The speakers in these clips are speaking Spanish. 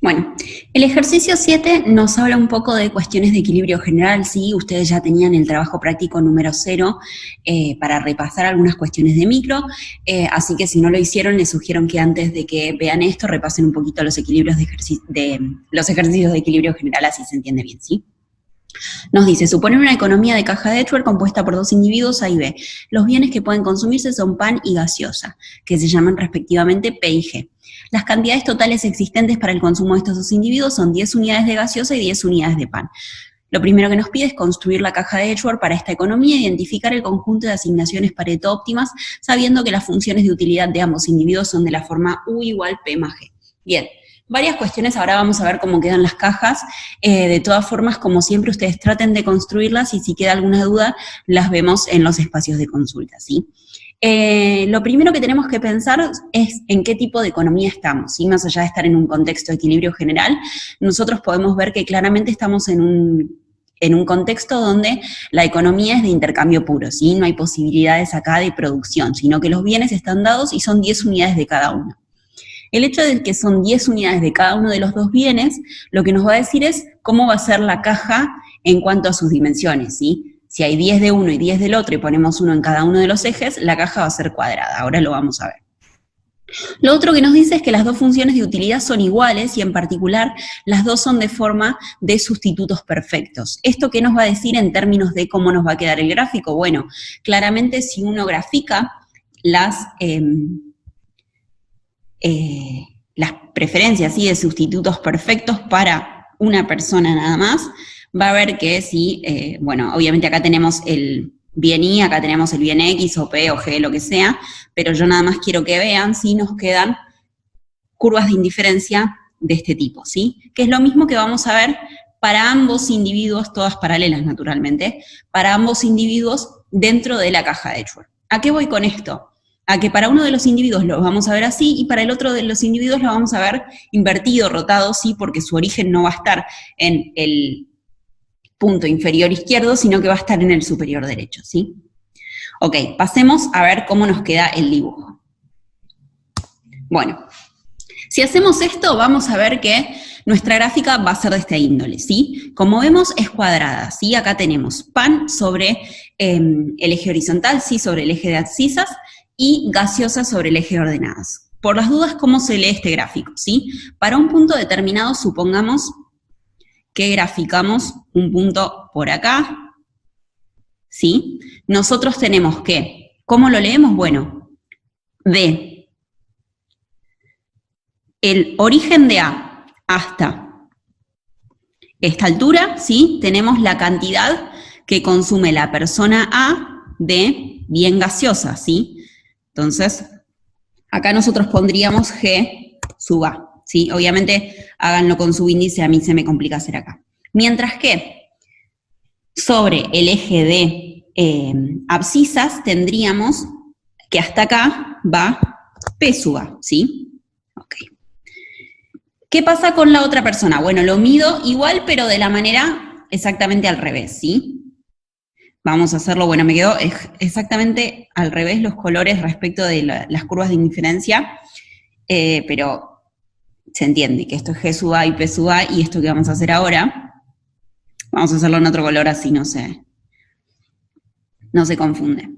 Bueno, el ejercicio 7 nos habla un poco de cuestiones de equilibrio general, sí, ustedes ya tenían el trabajo práctico número 0 para repasar algunas cuestiones de micro, así que si no lo hicieron, les sugiero que antes de que vean esto, repasen un poquito los equilibrios los ejercicios de equilibrio general, así se entiende bien, ¿sí? Nos dice, suponer una economía de caja de Edgeworth compuesta por dos individuos A y B. Los bienes que pueden consumirse son pan y gaseosa, que se llaman respectivamente P y G. Las cantidades totales existentes para el consumo de estos dos individuos son 10 unidades de gaseosa y 10 unidades de pan. Lo primero que nos pide es construir la caja de Edgeworth para esta economía e identificar el conjunto de asignaciones Pareto óptimas, sabiendo que las funciones de utilidad de ambos individuos son de la forma U igual P más G. Bien. Varias cuestiones, ahora vamos a ver cómo quedan las cajas. De todas formas, como siempre, ustedes traten de construirlas y si queda alguna duda, las vemos en los espacios de consulta, ¿sí? Lo primero que tenemos que pensar es en qué tipo de economía estamos, ¿sí? Más allá de estar en un contexto de equilibrio general, nosotros podemos ver que claramente estamos en un contexto donde la economía es de intercambio puro, ¿sí? No hay posibilidades acá de producción, sino que los bienes están dados y son 10 unidades de cada uno. El hecho de que son 10 unidades de cada uno de los dos bienes, lo que nos va a decir es cómo va a ser la caja en cuanto a sus dimensiones, ¿sí? Si hay 10 de uno y 10 del otro y ponemos uno en cada uno de los ejes, la caja va a ser cuadrada. Ahora lo vamos a ver. Lo otro que nos dice es que las dos funciones de utilidad son iguales y en particular las dos son de forma de sustitutos perfectos. ¿Esto qué nos va a decir en términos de cómo nos va a quedar el gráfico? Bueno, claramente si uno grafica las preferencias, ¿sí?, de sustitutos perfectos para una persona nada más, va a ver que si, bueno, obviamente acá tenemos el bien Y, acá tenemos el bien X o P o G, lo que sea, pero yo nada más quiero que vean si nos quedan curvas de indiferencia de este tipo, ¿sí? Que es lo mismo que vamos a ver para ambos individuos, todas paralelas naturalmente, para ambos individuos dentro de la caja de Edgeworth. ¿A qué voy con esto? A que para uno de los individuos lo vamos a ver así y para el otro de los individuos lo vamos a ver invertido, rotado, sí, porque su origen no va a estar en el punto inferior izquierdo, sino que va a estar en el superior derecho, ¿sí? Ok, pasemos a ver cómo nos queda el dibujo. Bueno, si hacemos esto, vamos a ver que nuestra gráfica va a ser de esta índole, ¿sí? Como vemos, es cuadrada, ¿sí? Acá tenemos pan sobre el eje horizontal, ¿sí? Sobre el eje de abscisas, y gaseosas sobre el eje de ordenadas. Por las dudas, ¿cómo se lee este gráfico? ¿Sí? Para un punto determinado, supongamos que graficamos un punto por acá, ¿sí? Nosotros tenemos que, ¿cómo lo leemos? Bueno, de el origen de A hasta esta altura, ¿sí? Tenemos la cantidad que consume la persona A de bien gaseosa, ¿sí? Entonces, acá nosotros pondríamos G sub A, ¿sí? Obviamente, háganlo con su índice, a mí se me complica hacer acá. Mientras que, sobre el eje de abscisas, tendríamos que hasta acá va P sub A, ¿sí? Ok. ¿Qué pasa con la otra persona? Bueno, lo mido igual, pero de la manera exactamente al revés, ¿sí? Vamos a hacerlo, bueno, me quedó exactamente al revés los colores respecto de las curvas de indiferencia, pero se entiende que esto es G sub A y P sub A, y esto que vamos a hacer ahora, vamos a hacerlo en otro color así no se confunde.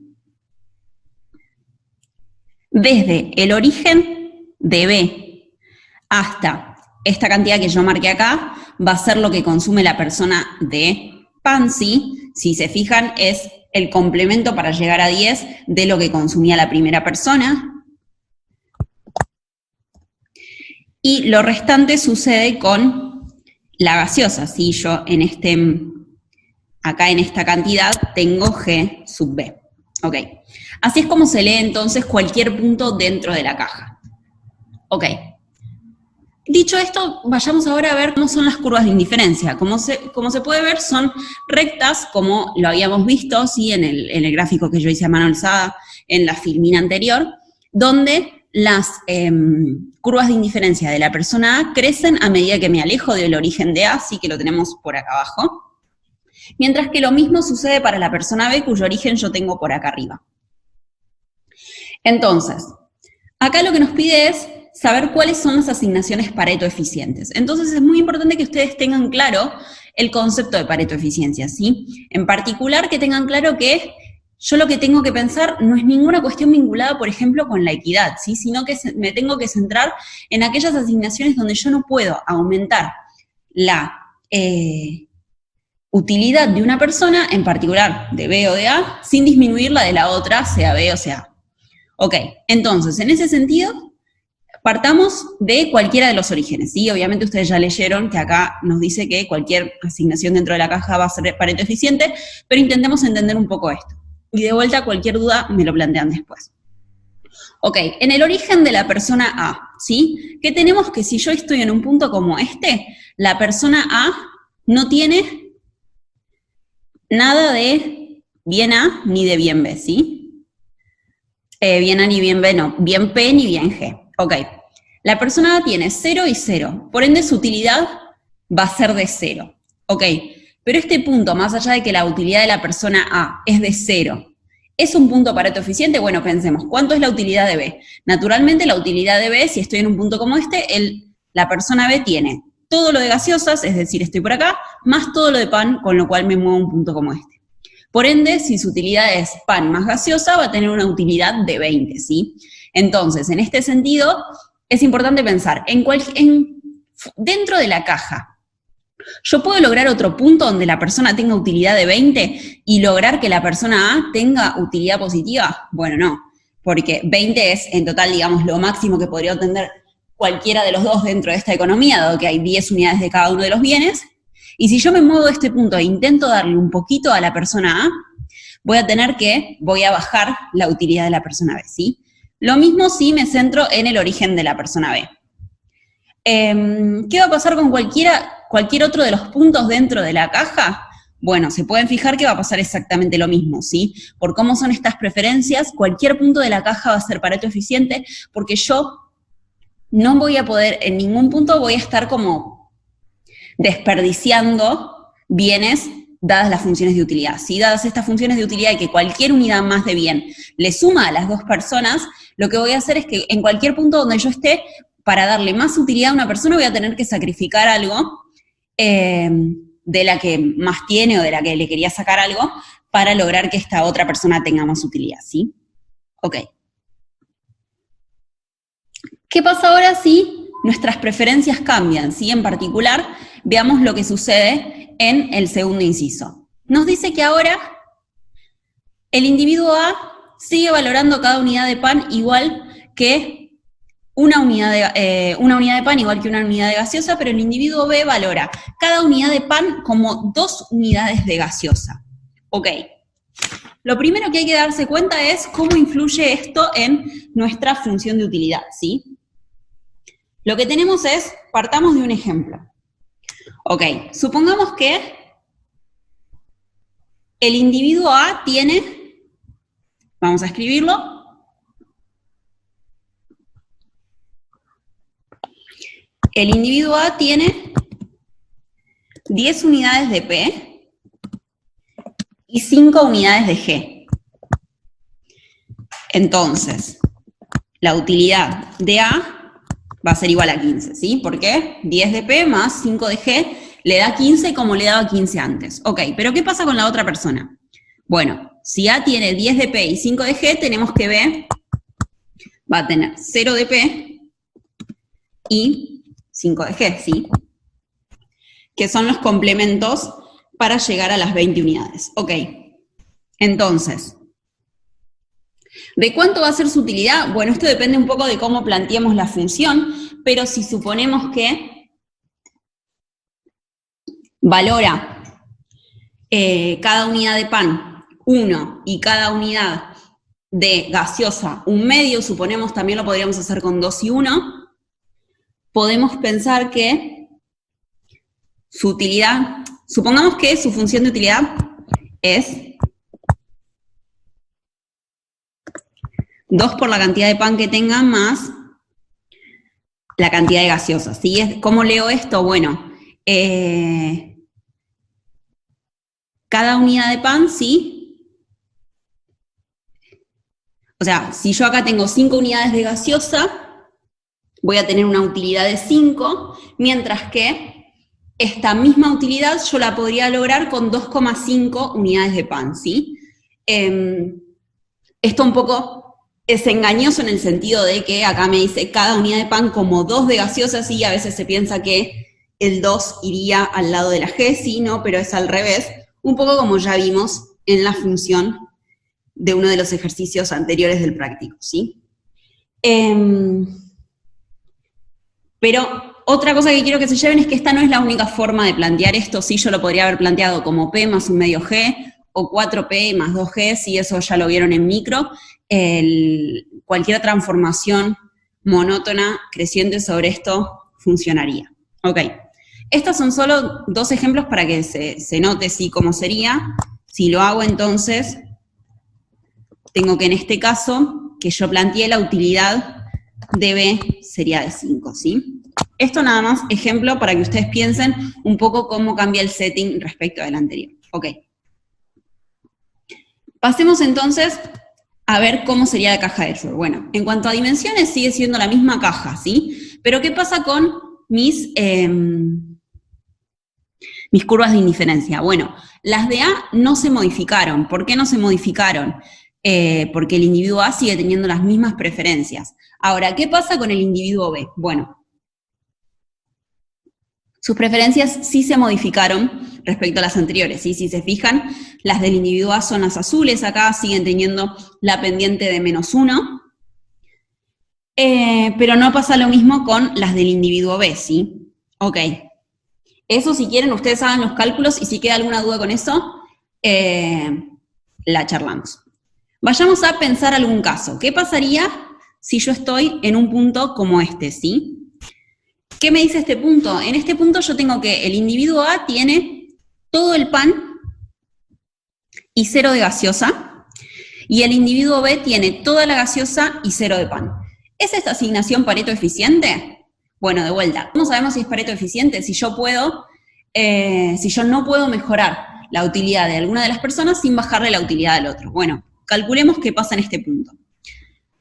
Desde el origen de B hasta esta cantidad que yo marqué acá, va a ser lo que consume la persona de Pansy. Si se fijan, es el complemento para llegar a 10 de lo que consumía la primera persona. Y lo restante sucede con la gaseosa. Si yo acá en esta cantidad tengo G sub B. Ok. Así es como se lee entonces cualquier punto dentro de la caja. Ok. Dicho esto, vayamos ahora a ver cómo son las curvas de indiferencia. Como se puede ver, son rectas, como lo habíamos visto, ¿sí? en el gráfico que yo hice a mano alzada en la filmina anterior, donde las curvas de indiferencia de la persona A crecen a medida que me alejo del origen de A, así que lo tenemos por acá abajo, mientras que lo mismo sucede para la persona B, cuyo origen yo tengo por acá arriba. Entonces, acá lo que nos pide es saber cuáles son las asignaciones Pareto eficientes. Entonces es muy importante que ustedes tengan claro el concepto de Pareto eficiencia, ¿sí? En particular que tengan claro que yo lo que tengo que pensar no es ninguna cuestión vinculada, por ejemplo, con la equidad, ¿sí? Sino que me tengo que centrar en aquellas asignaciones donde yo no puedo aumentar la utilidad de una persona, en particular de B o de A, sin disminuir la de la otra, sea B o sea A. Ok, entonces, en ese sentido, partamos de cualquiera de los orígenes, ¿sí? Obviamente ustedes ya leyeron que acá nos dice que cualquier asignación dentro de la caja va a ser Pareto eficiente, pero intentemos entender un poco esto. Y de vuelta, cualquier duda me lo plantean después. Ok, en el origen de la persona A, ¿sí? Que tenemos que si yo estoy en un punto como este, la persona A no tiene nada de bien A ni de bien B, ¿sí? Bien A ni bien B no, bien P ni bien G. Ok, la persona A tiene 0 y 0, por ende su utilidad va a ser de 0. Ok, pero este punto, más allá de que la utilidad de la persona A es de 0, ¿es un punto Pareto eficiente? Bueno, pensemos, ¿cuánto es la utilidad de B? Naturalmente la utilidad de B, si estoy en un punto como este, la persona B tiene todo lo de gaseosas, es decir, estoy por acá, más todo lo de pan, con lo cual me muevo a un punto como este. Por ende, si su utilidad es pan más gaseosa, va a tener una utilidad de 20, ¿sí? Entonces, en este sentido, es importante pensar, dentro de la caja, ¿yo puedo lograr otro punto donde la persona tenga utilidad de 20 y lograr que la persona A tenga utilidad positiva? Bueno, no, porque 20 es en total, digamos, lo máximo que podría obtener cualquiera de los dos dentro de esta economía, dado que hay 10 unidades de cada uno de los bienes. Y si yo me muevo de este punto e intento darle un poquito a la persona A, voy a bajar la utilidad de la persona B, ¿sí? Lo mismo si me centro en el origen de la persona B. ¿Qué va a pasar con cualquier otro de los puntos dentro de la caja? Bueno, se pueden fijar que va a pasar exactamente lo mismo, ¿sí? Por cómo son estas preferencias, cualquier punto de la caja va a ser Pareto eficiente, porque yo no voy a poder, en ningún punto voy a estar como desperdiciando bienes dadas las funciones de utilidad. Si dadas estas funciones de utilidad y que cualquier unidad más de bien le suma a las dos personas, lo que voy a hacer es que en cualquier punto donde yo esté, para darle más utilidad a una persona voy a tener que sacrificar algo de la que más tiene o de la que le quería sacar algo para lograr que esta otra persona tenga más utilidad, ¿sí? Ok. ¿Qué pasa ahora si nuestras preferencias cambian? ¿Sí? En particular, veamos lo que sucede en el segundo inciso. Nos dice que ahora el individuo A sigue valorando cada unidad de pan igual que una unidad de pan igual que una unidad de gaseosa, pero el individuo B valora cada unidad de pan como 2 unidades de gaseosa. Ok. Lo primero que hay que darse cuenta es cómo influye esto en nuestra función de utilidad, ¿sí? Lo que tenemos es, partamos de un ejemplo. Ok, supongamos que el individuo A tiene, vamos a escribirlo, el individuo A tiene 10 unidades de P y 5 unidades de G. Entonces, la utilidad de A va a ser igual a 15, ¿sí? ¿Por qué? 10 de P más 5 de G le da 15 como le daba 15 antes. Ok, pero ¿qué pasa con la otra persona? Bueno, si A tiene 10 de P y 5 de G, tenemos que B va a tener 0 de P y 5 de G, ¿sí? Que son los complementos para llegar a las 20 unidades. Ok, entonces, ¿de cuánto va a ser su utilidad? Bueno, esto depende un poco de cómo planteemos la función, pero si suponemos que valora cada unidad de pan 1 y cada unidad de gaseosa 1/2, suponemos también lo podríamos hacer con 2 y 1, podemos pensar que su utilidad, supongamos que su función de utilidad es 2 por la cantidad de pan que tenga más la cantidad de gaseosa, ¿sí? ¿Cómo leo esto? Bueno, cada unidad de pan, ¿sí? O sea, si yo acá tengo 5 unidades de gaseosa, voy a tener una utilidad de 5, mientras que esta misma utilidad yo la podría lograr con 2,5 unidades de pan, ¿sí? Esto un poco es engañoso en el sentido de que acá me dice cada unidad de pan como 2 de gaseosa, sí, a veces se piensa que el 2 iría al lado de la G, sí, no, pero es al revés, un poco como ya vimos en la función de uno de los ejercicios anteriores del práctico, ¿sí? Pero otra cosa que quiero que se lleven es que esta no es la única forma de plantear esto, sí, yo lo podría haber planteado como P más un medio G, o 4P más 2G, si eso ya lo vieron en micro, cualquier transformación monótona creciente sobre esto funcionaría. Ok, estos son solo 2 ejemplos para que se note sí cómo sería. Si lo hago entonces, tengo que en este caso, que yo planteé la utilidad de B sería de 5, ¿sí? Esto nada más ejemplo para que ustedes piensen un poco cómo cambia el setting respecto del anterior. Ok. Pasemos entonces a ver cómo sería la caja de Schur. Bueno, en cuanto a dimensiones sigue siendo la misma caja, ¿sí? Pero ¿qué pasa con mis curvas de indiferencia? Bueno, las de A no se modificaron. ¿Por qué no se modificaron? Porque el individuo A sigue teniendo las mismas preferencias. Ahora, ¿qué pasa con el individuo B? Bueno, sus preferencias sí se modificaron respecto a las anteriores, ¿sí? Si se fijan, las del individuo A son las azules, acá siguen teniendo la pendiente de -1, pero no pasa lo mismo con las del individuo B, ¿sí? Ok. Eso, si quieren, ustedes hagan los cálculos y si queda alguna duda con eso, la charlamos. Vayamos a pensar algún caso. ¿Qué pasaría si yo estoy en un punto como este, ¿sí? ¿Qué me dice este punto? En este punto yo tengo que el individuo A tiene todo el pan y 0 de gaseosa, y el individuo B tiene toda la gaseosa y 0 de pan. ¿Es esta asignación Pareto eficiente? Bueno, de vuelta, ¿cómo sabemos si es Pareto eficiente? Si yo no puedo mejorar la utilidad de alguna de las personas sin bajarle la utilidad al otro. Bueno, calculemos qué pasa en este punto.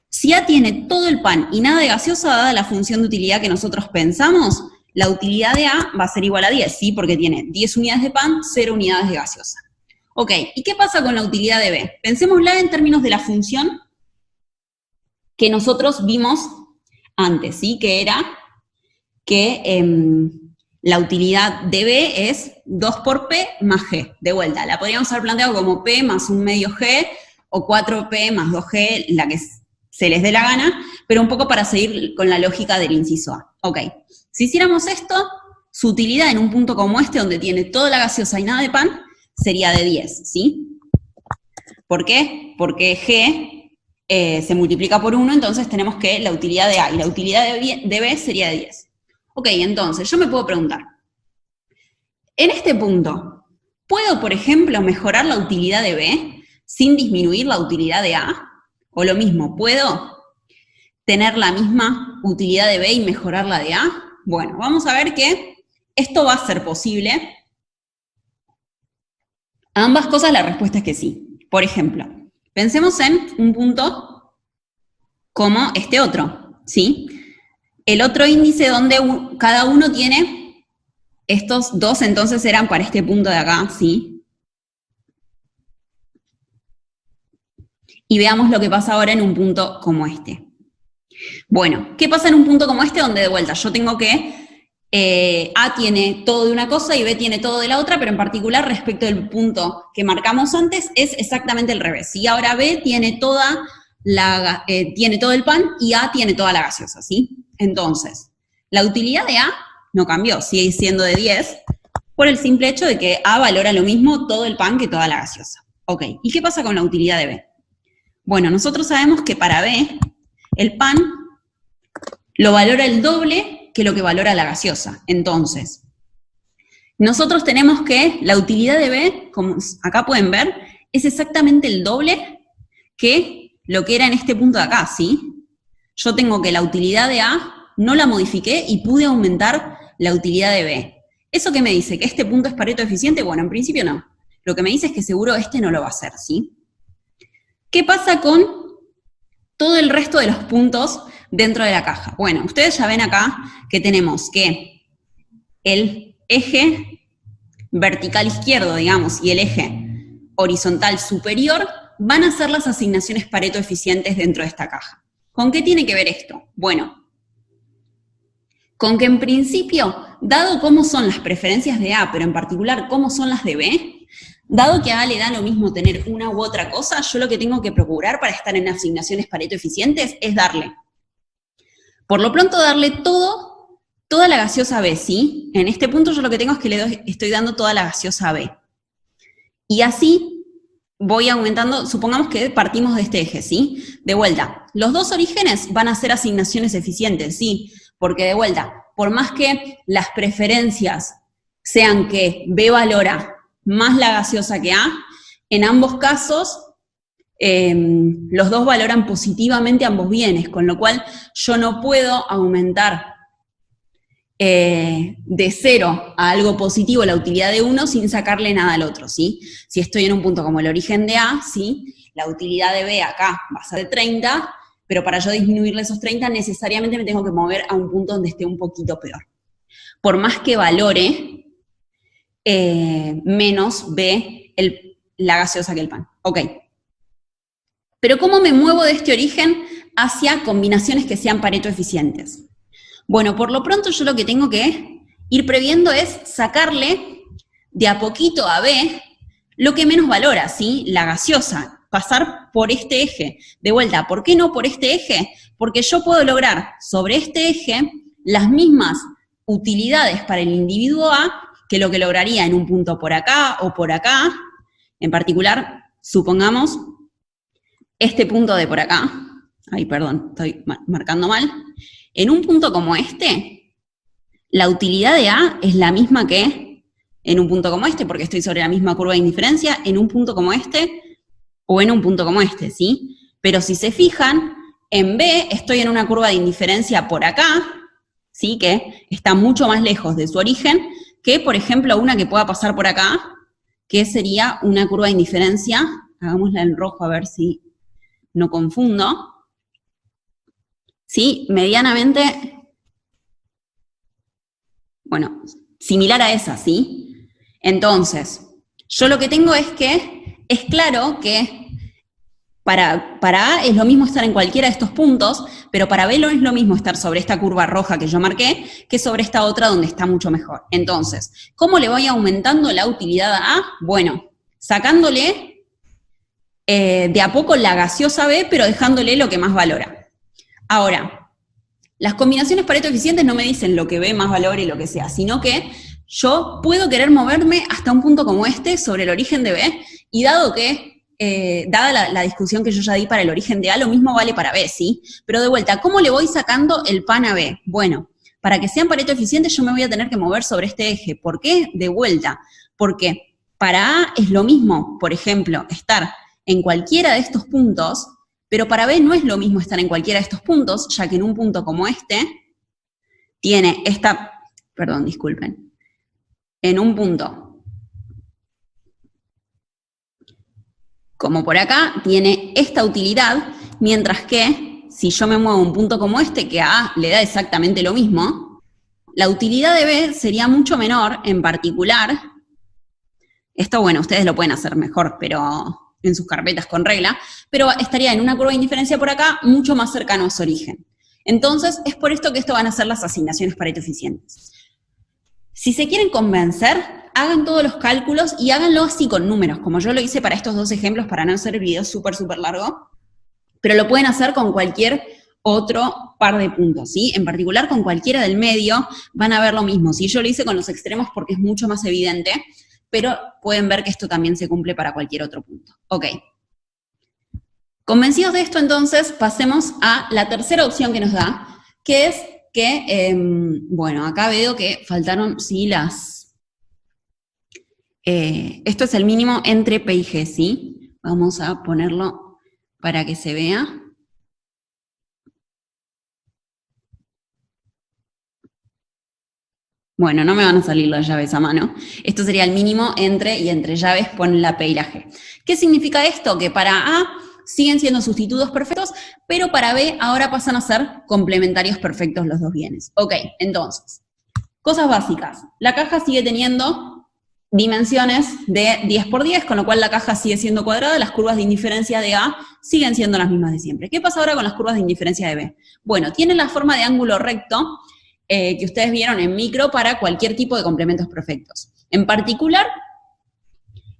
Si A tiene todo el pan y nada de gaseosa, dada la función de utilidad que nosotros pensamos, la utilidad de A va a ser igual a 10, ¿sí? Porque tiene 10 unidades de pan, 0 unidades de gaseosa. Ok, ¿y qué pasa con la utilidad de B? Pensémosla en términos de la función que nosotros vimos antes, ¿sí? Que era que la utilidad de B es 2 por P más G. De vuelta, la podríamos haber planteado como P más un medio G, o 4P más 2G, la que se les dé la gana, pero un poco para seguir con la lógica del inciso A. Ok, si hiciéramos esto, su utilidad en un punto como este, donde tiene toda la gaseosa y nada de pan, sería de 10, ¿sí? ¿Por qué? Porque G se multiplica por 1, entonces tenemos que la utilidad de A y la utilidad de B sería de 10. Ok, entonces, yo me puedo preguntar, en este punto, ¿puedo, por ejemplo, mejorar la utilidad de B sin disminuir la utilidad de A? O lo mismo, ¿puedo tener la misma utilidad de B y mejorar la de A? Bueno, vamos a ver que esto va a ser posible. A ambas cosas la respuesta es que sí. Por ejemplo, pensemos en un punto como este otro, ¿sí? El otro índice donde cada uno tiene estos 2, entonces eran para este punto de acá, ¿sí? Y veamos lo que pasa ahora en un punto como este. Bueno, ¿qué pasa en un punto como este donde de vuelta yo tengo que A tiene todo de una cosa y B tiene todo de la otra, pero en particular respecto del punto que marcamos antes es exactamente al revés, ¿sí? Ahora B tiene tiene todo el pan y A tiene toda la gaseosa, ¿sí? Entonces, la utilidad de A no cambió, sigue siendo de 10, por el simple hecho de que A valora lo mismo todo el pan que toda la gaseosa. Ok, ¿y qué pasa con la utilidad de B? Bueno, nosotros sabemos que para B, el pan lo valora el doble que lo que valora la gaseosa. Entonces, nosotros tenemos que la utilidad de B, como acá pueden ver, es exactamente el doble que lo que era en este punto de acá, ¿sí? Yo tengo que la utilidad de A no la modifiqué y pude aumentar la utilidad de B. ¿Eso qué me dice? ¿Que este punto es Pareto eficiente? Bueno, en principio no. Lo que me dice es que seguro este no lo va a hacer, ¿sí? ¿Qué pasa con todo el resto de los puntos dentro de la caja. Bueno, ustedes ya ven acá que tenemos que el eje vertical izquierdo, digamos, y el eje horizontal superior van a ser las asignaciones Pareto eficientes dentro de esta caja. ¿Con qué tiene que ver esto? Bueno, con que en principio, dado cómo son las preferencias de A, pero en particular cómo son las de B, dado que a A le da lo mismo tener una u otra cosa, yo lo que tengo que procurar para estar en asignaciones Pareto eficientes es darle, por lo pronto darle toda la gaseosa B, ¿sí? En este punto yo lo que tengo es que estoy dando toda la gaseosa B. Y así voy aumentando, supongamos que partimos de este eje, ¿sí? De vuelta, los dos orígenes van a ser asignaciones eficientes, ¿sí? Porque de vuelta, por más que las preferencias sean que B valora más la gaseosa que A, en ambos casos los dos valoran positivamente ambos bienes, con lo cual yo no puedo aumentar de 0 a algo positivo la utilidad de uno sin sacarle nada al otro, ¿sí? Si estoy en un punto como el origen de A, ¿sí? La utilidad de B acá va a ser de 30, pero para yo disminuirle esos 30 necesariamente me tengo que mover a un punto donde esté un poquito peor. Por más que valore menos B la gaseosa que el pan. Ok. Pero ¿cómo me muevo de este origen hacia combinaciones que sean Pareto eficientes? Bueno, por lo pronto yo lo que tengo que ir previendo es sacarle de a poquito a B lo que menos valora, ¿sí? La gaseosa, pasar por este eje. De vuelta, ¿por qué no por este eje? Porque yo puedo lograr sobre este eje las mismas utilidades para el individuo A que lo que lograría en un punto por acá o por acá. En particular, supongamos este punto de por acá. Ay, perdón, estoy marcando mal. En un punto como este, la utilidad de A es la misma que en un punto como este, porque estoy sobre la misma curva de indiferencia, en un punto como este o en un punto como este, ¿sí? Pero si se fijan, en B estoy en una curva de indiferencia por acá, ¿sí? Que está mucho más lejos de su origen que, por ejemplo, una que pueda pasar por acá, que sería una curva de indiferencia, hagámosla en rojo a ver si no confundo, ¿sí? Medianamente, bueno, similar a esa, ¿sí? Entonces, yo lo que tengo es que, es claro que para A es lo mismo estar en cualquiera de estos puntos, pero para B no es lo mismo estar sobre esta curva roja que yo marqué, que sobre esta otra donde está mucho mejor. Entonces, ¿cómo le voy aumentando la utilidad a A? Bueno, sacándole de a poco la gaseosa B, pero dejándole lo que más valora. Ahora, las combinaciones Pareto eficientes no me dicen lo que B más valore y lo que sea, sino que yo puedo querer moverme hasta un punto como este sobre el origen de B, y dado que, dada la discusión que yo ya di para el origen de A, lo mismo vale para B, ¿sí? Pero de vuelta, ¿cómo le voy sacando el pan a B? Bueno, para que sean Pareto eficientes yo me voy a tener que mover sobre este eje. ¿Por qué? De vuelta, porque para A es lo mismo, por ejemplo, estar en cualquiera de estos puntos, pero para B no es lo mismo estar en cualquiera de estos puntos, ya que en un punto como este, tiene esta, perdón, disculpen, en un punto como por acá, tiene esta utilidad, mientras que si yo me muevo a un punto como este, que a A le da exactamente lo mismo, la utilidad de B sería mucho menor, en particular, esto, bueno, ustedes lo pueden hacer mejor, pero en sus carpetas con regla, pero estaría en una curva de indiferencia por acá, mucho más cercano a su origen. Entonces, es por esto que esto van a ser las asignaciones Pareto eficientes. Si se quieren convencer, hagan todos los cálculos y háganlo así con números, como yo lo hice para estos dos ejemplos, para no hacer el video súper largo, pero lo pueden hacer con cualquier otro par de puntos, ¿sí? En particular con cualquiera del medio van a ver lo mismo, ¿sí? Yo lo hice con los extremos porque es mucho más evidente, pero pueden ver que esto también se cumple para cualquier otro punto. Ok. Convencidos de esto, entonces, pasemos a la tercera opción que nos da, que es que, bueno, acá veo que faltaron, sí, esto es el mínimo entre P y G, ¿sí? Vamos a ponerlo para que se vea. Bueno, no me van a salir las llaves a mano. Esto sería el mínimo entre, y entre llaves ponen la P y la G. ¿Qué significa esto? Que para A siguen siendo sustitutos perfectos, pero para B ahora pasan a ser complementarios perfectos los dos bienes. Ok, entonces, cosas básicas. La caja sigue teniendo dimensiones de 10 por 10, con lo cual la caja sigue siendo cuadrada, las curvas de indiferencia de A siguen siendo las mismas de siempre. ¿Qué pasa ahora con las curvas de indiferencia de B? Bueno, tienen la forma de ángulo recto que ustedes vieron en micro para cualquier tipo de complementos perfectos. En particular,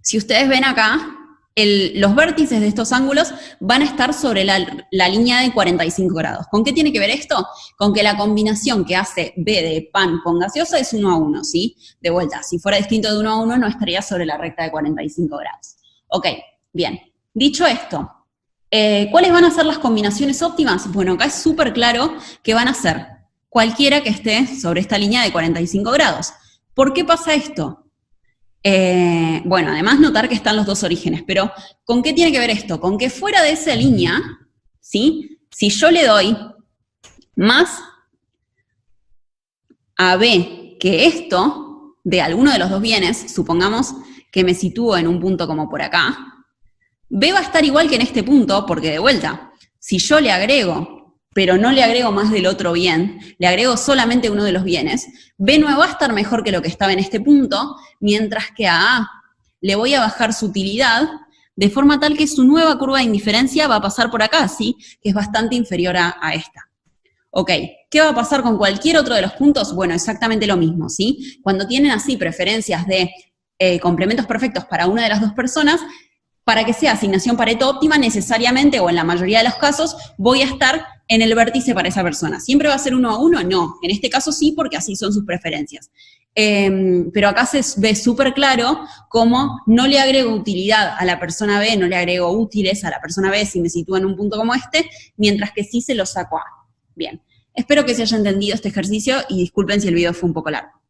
si ustedes ven acá, los vértices de estos ángulos van a estar sobre la línea de 45 grados. ¿Con qué tiene que ver esto? Con que la combinación que hace B de pan con gaseosa es 1 a 1, ¿sí? De vuelta, si fuera distinto de 1 a 1, no estaría sobre la recta de 45 grados. Ok, bien. Dicho esto, ¿cuáles van a ser las combinaciones óptimas? Bueno, acá es súper claro que van a ser cualquiera que esté sobre esta línea de 45 grados. ¿Por qué pasa esto? Bueno, además notar que están los dos orígenes, pero ¿con qué tiene que ver esto? Con que fuera de esa línea, ¿sí? Si yo le doy más a B que esto, de alguno de los dos bienes, supongamos que me sitúo en un punto como por acá, B va a estar igual que en este punto, porque de vuelta, si yo le agrego, pero no le agrego más del otro bien, le agrego solamente uno de los bienes, B no va a estar mejor que lo que estaba en este punto, mientras que a A le voy a bajar su utilidad, de forma tal que su nueva curva de indiferencia va a pasar por acá, ¿sí? Que es bastante inferior a esta. Ok, ¿qué va a pasar con cualquier otro de los puntos? Bueno, exactamente lo mismo, ¿sí? Cuando tienen así preferencias de complementos perfectos para una de las dos personas, para que sea asignación Pareto óptima, necesariamente, o en la mayoría de los casos, voy a estar en el vértice para esa persona. ¿Siempre va a ser 1 a 1? No. En este caso sí, porque así son sus preferencias. Pero acá se ve súper claro cómo no le agrego utilidad a la persona B, no le agrego útiles a la persona B si me sitúa en un punto como este, mientras que sí se lo saco a A. Bien. Espero que se haya entendido este ejercicio y disculpen si el video fue un poco largo.